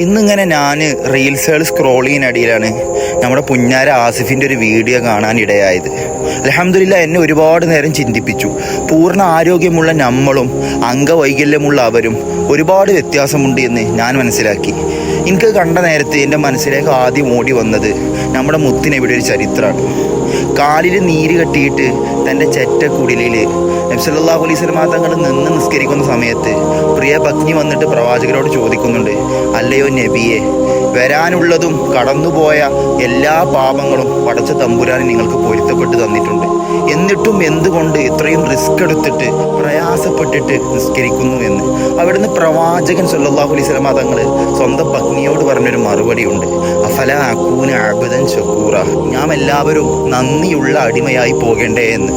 ഇന്നിങ്ങനെ ഞാൻ റീൽസുകൾ സ്ക്രോൾ ചെയ്യുന്നതിനിടയിലാണ് നമ്മുടെ പുന്നാര ആസിഫിൻ്റെ ഒരു വീഡിയോ കാണാനിടയായത്. അൽഹംദുലില്ലാ എന്നെ ഒരുപാട് നേരം ചിന്തിപ്പിച്ചു. പൂർണ്ണ ആരോഗ്യമുള്ള നമ്മളും അംഗവൈകല്യമുള്ള അവരും ഒരുപാട് വ്യത്യാസമുണ്ട് എന്ന് ഞാൻ മനസ്സിലാക്കി. എനിക്ക് കണ്ട നേരത്തെ എൻ്റെ മനസ്സിലേക്ക് ആദ്യം ഓടി വന്നത് നമ്മുടെ മുത്തിനെവിടെ ഒരു ചരിത്രമാണ്. കാലിൽ നീര് കെട്ടിയിട്ട് തൻ്റെ ചെറ്റക്കുടിലിൽ നബി സല്ലല്ലാഹു അലൈഹി വസല്ലം തങ്ങൾ നിന്ന് നിസ്കരിക്കുന്ന സമയത്ത് പ്രിയ പത്നി വന്നിട്ട് പ്രവാചകരോട് ചോദിക്കുന്നുണ്ട്, അല്ലയോ നബിയെ, വരാനുള്ളതും കടന്നുപോയ എല്ലാ പാപങ്ങളും പടച്ച തമ്പുരാൻ നിങ്ങൾക്ക് പൊരുത്തപ്പെട്ട് തന്നിട്ടുണ്ട്, എന്നിട്ടും എന്തുകൊണ്ട് ഇത്രയും റിസ്ക് എടുത്തിട്ട് പ്രയാസപ്പെട്ടിട്ട് നിസ്കരിക്കുന്നു എന്ന്. അവിടുന്ന് പ്രവാചകൻ സല്ലല്ലാഹു അലൈഹി വസല്ലം തങ്ങൾ സ്വന്തം പത്നിയോട് പറഞ്ഞൊരു മറുപടിയുണ്ട്, അഫല അകൂന അബ്ദൻ ശകൂറ, നാം എല്ലാവരും നന്ദിയുള്ള അടിമയായി പോകേണ്ടേ എന്ന്.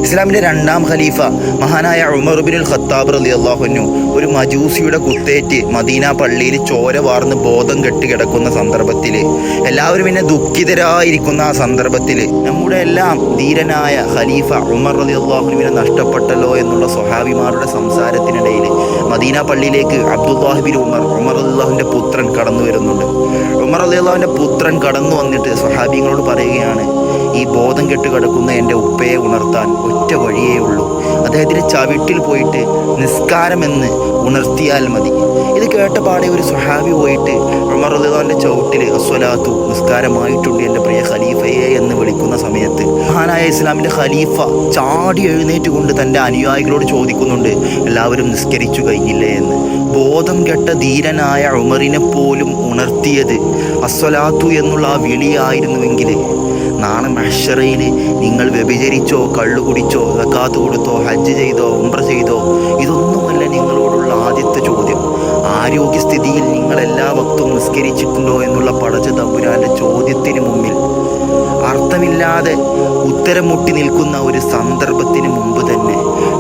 ഇസ്ലാമിൻ്റെ രണ്ടാം ഖലീഫ മഹാനായ ഉമർ ഇബ്നുൽ ഖത്താബ് റളിയല്ലാഹു അൻഹു ഒരു മജൂസിയുടെ കുത്തേറ്റ് മദീന പള്ളിയിൽ ചോര വാർന്ന് ബോധം കെട്ടി കിടക്കുന്ന സന്ദർഭത്തിൽ, എല്ലാവരും പിന്നെ ദുഃഖിതരായിരിക്കുന്ന ആ സന്ദർഭത്തിൽ നമ്മുടെ എല്ലാം ധീരനായ ഖലീഫ ഉമർ റളിയല്ലാഹു അൻഹുവിനെ നഷ്ടപ്പെട്ടല്ലോ എന്നുള്ള സ്വഹാബിമാരുടെ സംസാരത്തിനിടയിൽ മദീന പള്ളിയിലേക്ക് അബ്ദുല്ലാഹി ബിൻ ഉമർ റളിയല്ലാഹുവിൻ്റെ പുത്രൻ കടന്നു വരുന്നുണ്ട്. ഉമർ റളിയല്ലാഹുവിൻ്റെ പുത്രൻ കടന്നു വന്നിട്ട് സ്വഹാബികളോട് പറയുകയാണ്, ഈ ബോധം കെട്ട് കിടക്കുന്ന എൻ്റെ ഉപ്പയെ ഉണർത്താൻ ഒറ്റ വഴിയേ ഉള്ളൂ, അദ്ദേഹത്തിൻ്റെ ചവിട്ടിൽ പോയിട്ട് നിസ്കാരമെന്ന് ഉണർത്തിയാൽ മതി. ഇത് കേട്ട പാടെ ഒരു സ്വഹാബി പോയിട്ട് ഉമർ റളിയല്ലാഹുവിൻ്റെ ചവിട്ടിൽ അസ്വലാത്തു, നിസ്കാരമായിട്ടുണ്ട് എൻ്റെ പ്രിയ ഖലീഫയെ എന്ന് വിളിക്കുന്ന സമയത്ത് മഹാനായ ഇസ്ലാമിൻ്റെ ഖലീഫ ചാടി എഴുന്നേറ്റ് കൊണ്ട് തൻ്റെ അനുയായികളോട് ചോദിക്കുന്നുണ്ട്, എല്ലാവരും നിസ്കരിച്ചു കഴിഞ്ഞില്ലേ എന്ന്. ബോധം കെട്ട ധീരനായ ഉമറിനെ പോലും ഉണർത്തിയത് അസ്വലാത്തു എന്നുള്ള ആ വിളിയായിരുന്നുവെങ്കിൽ നാളെ മഹ്ശറയിൽ നിങ്ങൾ വ്യഭിചരിച്ചോ, കള്ളു കുടിച്ചോ, സക്കാത്ത് കൊടുത്തോ, ഹജ്ജ് ചെയ്തോ, ഉംറ ചെയ്തോ, ഇതൊന്നുമല്ല നിങ്ങളോടുള്ള ആദ്യത്തെ ചോദ്യം. ആരോഗ്യസ്ഥിതിയിൽ നിങ്ങളെല്ലാ വക്തും നിസ്കരിച്ചിട്ടുണ്ടോ എന്നുള്ള പടച്ച തമ്പുരാൻ്റെ ചോദ്യത്തിന് മുമ്പിൽ അർത്ഥമില്ലാതെ ഉത്തരം മുട്ടി നിൽക്കുന്ന ഒരു സന്ദർഭത്തിന് മുമ്പ് തന്നെ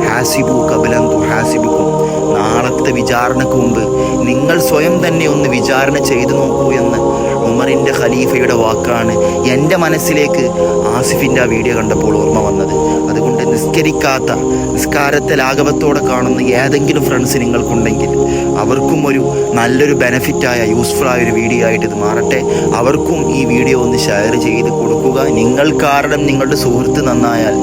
ഹാസിബു കബലൻ തുഹാസിബുക്കും, നാളത്തെ വിചാരണക്ക് മുമ്പ് നിങ്ങൾ സ്വയം തന്നെ ഒന്ന് വിചാരണ ചെയ്തു നോക്കൂ എന്ന് ഉമറിൻ്റെ ഖലീഫയുടെ വാക്കാണ് എൻ്റെ മനസ്സിലേക്ക് ആസിഫിൻ്റെ ആ വീഡിയോ കണ്ടപ്പോൾ ഓർമ്മ വന്നത്. അതുകൊണ്ട് നിസ്കരിക്കാത്ത, നിസ്കാരത്തെ ലാഘവത്തോടെ കാണുന്ന ഏതെങ്കിലും ഫ്രണ്ട്സ് നിങ്ങൾക്കുണ്ടെങ്കിൽ അവർക്കും ഒരു നല്ലൊരു ബെനഫിറ്റായ യൂസ്ഫുള്ളായ ഒരു വീഡിയോ ആയിട്ട് ഇത് മാറട്ടെ. അവർക്കും ഈ വീഡിയോ ഒന്ന് ഷെയർ ചെയ്ത് കൊടുക്കുക. നിങ്ങൾ കാരണം നിങ്ങളുടെ സുഹൃത്ത് നന്നായാൽ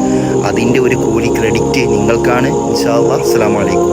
അതിൻ്റെ ഒരു കൂലി ക്രെഡിറ്റ് നിങ്ങൾക്കാണ്. ഇൻഷാ അല്ലാഹ്. അസ്സലാമു അലൈക്കും.